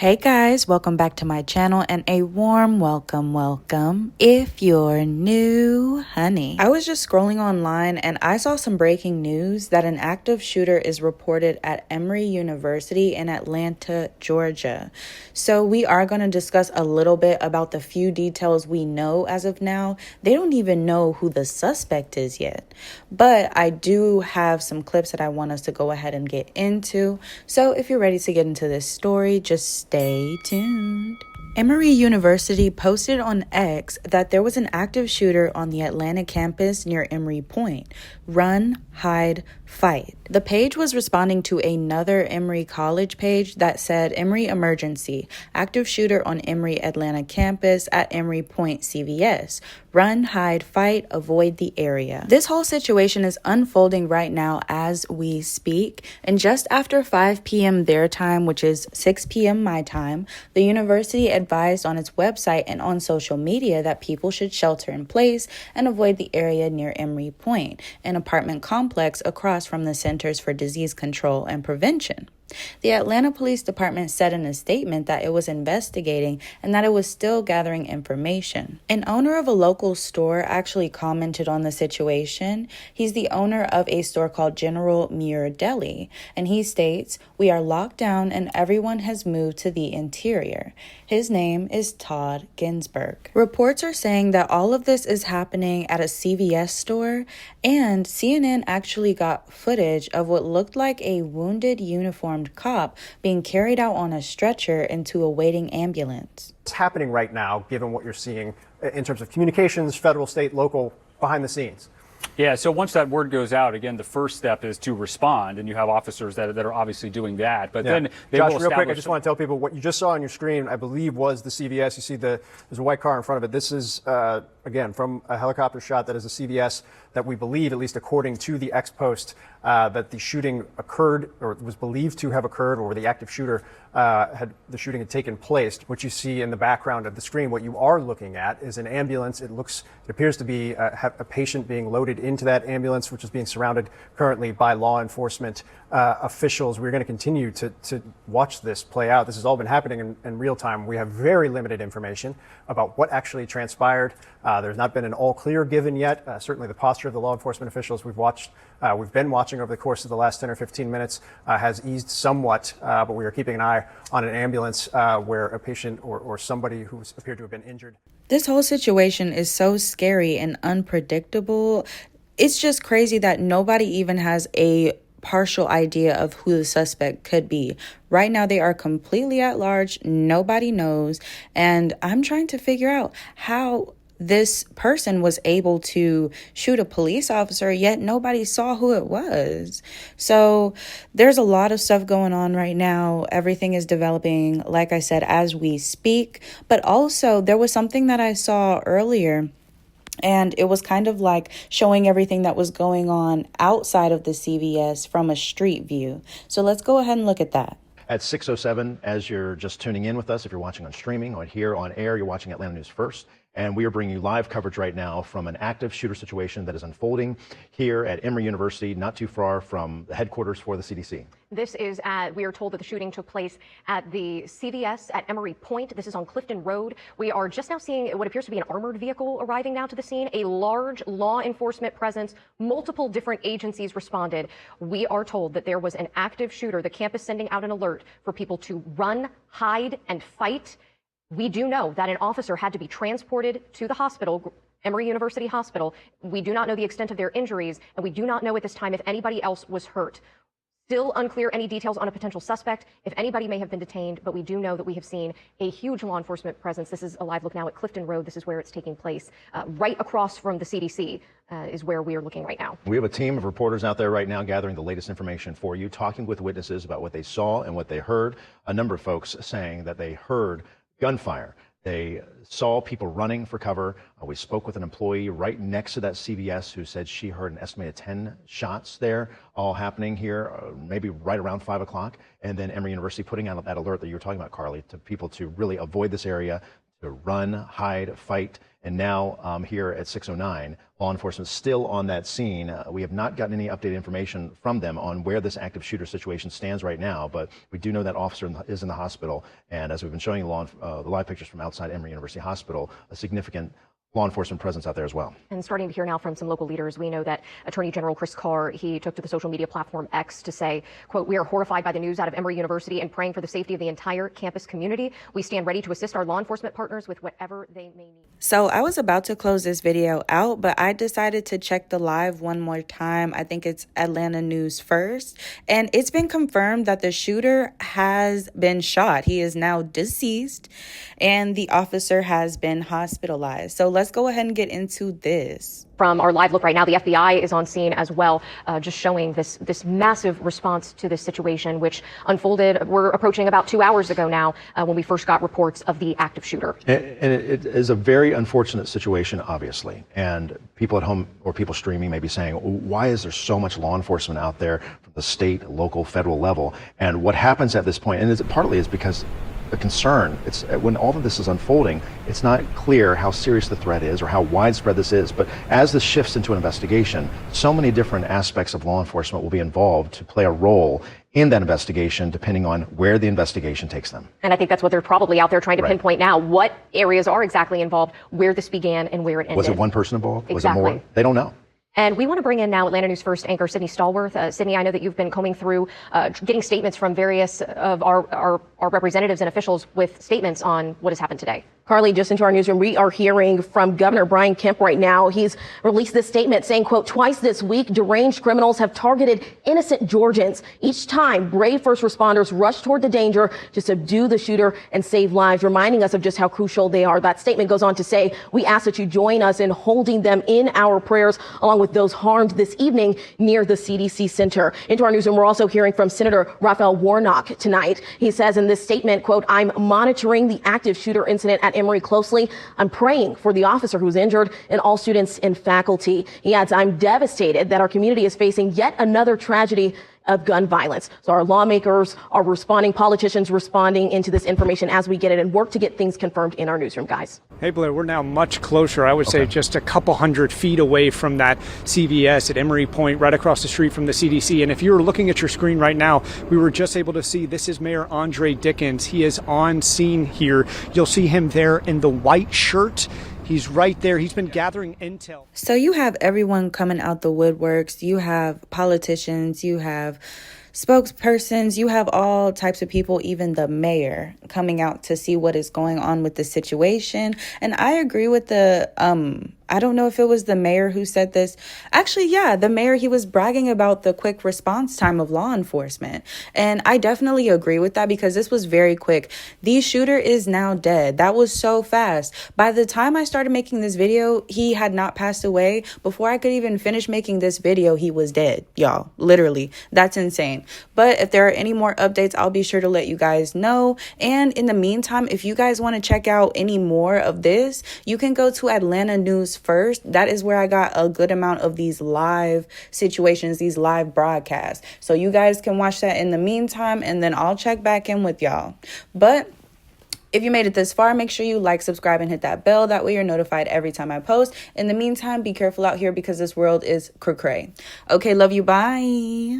Hey guys, welcome back to my channel and a warm welcome if you're new, honey. I was just scrolling online and I saw some breaking news that an active shooter is reported at Emory University in Atlanta, Georgia. So we are going to discuss a little bit about the few details we know as of now. They don't even know who the suspect is yet, but I do have some clips that I want us to go ahead and get into. So if you're ready to get into this story, just stay tuned. Emory University posted on X that there was an active shooter on the Atlanta campus near Emory Point. Run, hide, fight. The page was responding to another Emory College page that said Emory emergency. Active shooter on Emory Atlanta campus at Emory Point CVS. Run, hide, fight, avoid the area. This whole situation is unfolding right now as we speak. And just after 5 p.m. their time, which is 6 p.m. my time, the university advised on its website and on social media that people should shelter in place and avoid the area near Emory Point, an apartment complex across from the Centers for Disease Control and Prevention. The Atlanta Police Department said in a statement that it was investigating and that it was still gathering information. An owner of a local store actually commented on the situation. He's the owner of a store called General Muir Deli, and he states, "We are locked down and everyone has moved to the interior." His name is Todd Ginsburg. Reports are saying that all of this is happening at a CVS store, and CNN actually got footage of what looked like a wounded uniformed cop being carried out on a stretcher into a waiting ambulance. What's happening right now, given what you're seeing in terms of communications, federal, state, local, behind the scenes? Yeah, so once that word goes out, again, the first step is to respond, and you have officers that are obviously doing that. But then they Josh, will real quick, I just want to tell people what you just saw on your screen, I believe, was the CVS. You see there's a white car in front of it. This is, again, from a helicopter shot that is a CVS that we believe, at least according to the X-Post, that the shooting occurred or was believed to have occurred, or the active shooter the shooting had taken place. What you see in the background of the screen, what you are looking at is an ambulance. It appears to be a patient being loaded into that ambulance, which is being surrounded currently by law enforcement officials. We're going to continue to watch this play out. This has all been happening in real time. We have very limited information about what actually transpired. There's not been an all clear given yet. Certainly the posture of the law enforcement officials we've been watching over the course of the last 10 or 15 minutes has eased somewhat, but we are keeping an eye on an ambulance where a patient or somebody who appeared to have been injured. This whole situation is so scary and unpredictable. It's just crazy that nobody even has a partial idea of who the suspect could be. Right now, they are completely at large. Nobody knows. And I'm trying to figure out how this person was able to shoot a police officer, yet nobody saw who it was. So there's a lot of stuff going on right now. Everything is developing, like I said, as we speak. But also, there was something that I saw earlier, and it was kind of like showing everything that was going on outside of the CVS from a street view. So let's go ahead and look at that. At 6:07, as you're just tuning in with us, if you're watching on streaming or here on air, you're watching Atlanta News First. And we are bringing you live coverage right now from an active shooter situation that is unfolding here at Emory University, not too far from the headquarters for the CDC. We are told that the shooting took place at the CVS at Emory Point. This is on Clifton Road. We are just now seeing what appears to be an armored vehicle arriving now to the scene, a large law enforcement presence, multiple different agencies responded. We are told that there was an active shooter, the campus sending out an alert for people to run, hide, and fight. We do know that an officer had to be transported to the hospital, Emory University Hospital. We do not know the extent of their injuries, and we do not know at this time if anybody else was hurt. Still unclear any details on a potential suspect, if anybody may have been detained, but we do know that we have seen a huge law enforcement presence. This is a live look now at Clifton Road. This is where it's taking place. Right across from the CDC is where we are looking right now. We have a team of reporters out there right now gathering the latest information for you, talking with witnesses about what they saw and what they heard. A number of folks saying that they heard gunfire. They saw people running for cover. We spoke with an employee right next to that CVS who said she heard an estimated 10 shots there, all happening here, maybe right around 5 o'clock. And then Emory University putting out that alert that you were talking about, Carly, to people to really avoid this area, to run, hide, fight. And now here at 6:09, law enforcement is still on that scene. We have not gotten any updated information from them on where this active shooter situation stands right now, but we do know that officer is in the hospital. And as we've been showing the live pictures from outside Emory University Hospital, a significant law enforcement presence out there as well. And starting to hear now from some local leaders, we know that Attorney General Chris Carr, he took to the social media platform X to say, quote, "We are horrified by the news out of Emory University and praying for the safety of the entire campus community. We stand ready to assist our law enforcement partners with whatever they may need." So I was about to close this video out, but I decided to check the live one more time. I think it's Atlanta News First. And it's been confirmed that the shooter has been shot. He is now deceased and the officer has been hospitalized. So let's go ahead and get into this. From our live look right now, the FBI is on scene as well, just showing this massive response to this situation, which unfolded. We're approaching about 2 hours ago now when we first got reports of the active shooter. And it is a very unfortunate situation, obviously. And people at home or people streaming may be saying, why is there so much law enforcement out there from the state, local, federal level? And what happens at this point, and partly is because the concern, it's when all of this is unfolding, it's not clear how serious the threat is or how widespread this is. But as this shifts into an investigation, so many different aspects of law enforcement will be involved to play a role in that investigation, depending on where the investigation takes them. And I think that's what they're probably out there trying to pinpoint now. What areas are exactly involved, where this began and where it ended. Was it one person involved? Exactly. Was it more? They don't know. And we want to bring in now Atlanta News First anchor Sydney Stallworth. Sydney, I know that you've been combing through, getting statements from various of our representatives and officials with statements on what has happened today. Carly, just into our newsroom, we are hearing from Governor Brian Kemp right now. He's released this statement saying, quote, "Twice this week, deranged criminals have targeted innocent Georgians. Each time, brave first responders rush toward the danger to subdue the shooter and save lives," reminding us of just how crucial they are. That statement goes on to say, "We ask that you join us in holding them in our prayers, along with those harmed this evening near the CDC Center." Into our newsroom, we're also hearing from Senator Raphael Warnock tonight. He says in this statement, quote, "I'm monitoring the active shooter incident at Emory closely. I'm praying for the officer who was injured and all students and faculty." He adds, "I'm devastated that our community is facing yet another tragedy of gun violence." So our lawmakers are responding, politicians responding into this information as we get it, and work to get things confirmed in our newsroom, guys. Hey, Blair, we're now much closer. I would say just a couple hundred feet away from that CVS at Emory Point, right across the street from the CDC. And if you were looking at your screen right now, we were just able to see this is Mayor Andre Dickens. He is on scene here. You'll see him there in the white shirt. He's right there. He's been gathering intel. So you have everyone coming out the woodworks. You have politicians. You have spokespersons. You have all types of people, even the mayor, coming out to see what is going on with the situation. And I agree with I don't know if it was the mayor who said this. Actually, yeah, the mayor, he was bragging about the quick response time of law enforcement. And I definitely agree with that because this was very quick. The shooter is now dead. That was so fast. By the time I started making this video, he had not passed away. Before I could even finish making this video, he was dead, y'all. Literally. That's insane. But if there are any more updates, I'll be sure to let you guys know. And in the meantime, if you guys want to check out any more of this, you can go to Atlanta News First. That is where I got a good amount of these live situations, these live broadcasts. So you guys can watch that in the meantime, and then I'll check back in with y'all. But if you made it this far, make sure you like, subscribe, and hit that bell. That way you're notified every time I post. In the meantime, be careful out here because this world is cray-cray. Okay, love you. Bye.